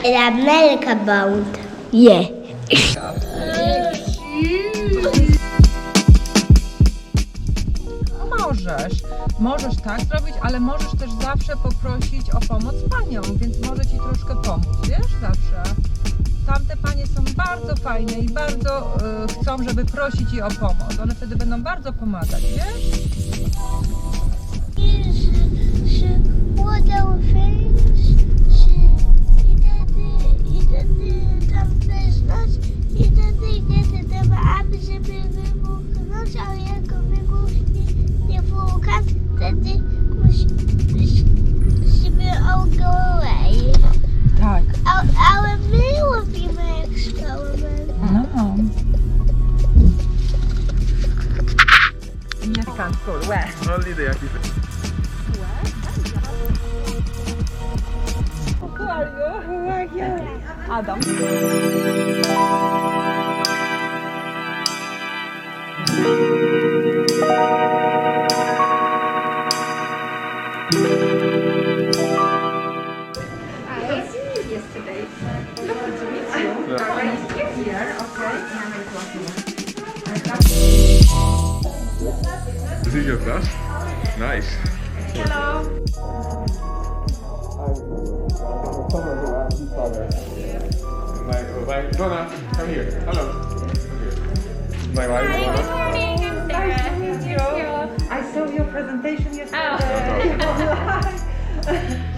America bound. Yeah. Możesz tak zrobić, ale możesz też zawsze poprosić o pomoc panią, więc może ci troszkę pomóc, wiesz, zawsze. Tamte panie są bardzo fajne i bardzo chcą, żeby prosić je o pomoc. One wtedy będą bardzo pomagać, wiesz? She water things, i wtedy tam weszłaś i wtedy kiedy dawamy, żeby wybuchnąć, ale jak wybuchnie nie wulkan, wtedy musimy go away. Tak. Ale my robimy eksperyment. No. Mieszkam w szkole. Only the activity. Who are you? Who are you? Adam. This is your class? Nice. My Donna, come here. Hello. My wife, Donna. Nice to meet you. I saw your presentation yesterday.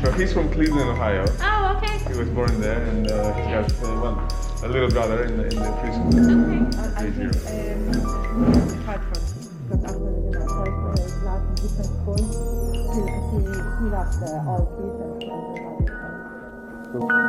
So he's from Cleveland, Ohio. Oh, okay. He was born there, and he has a little brother in the prison. Okay. Age zero. Hard for because after first class in different schools, he loves all kids and everybody.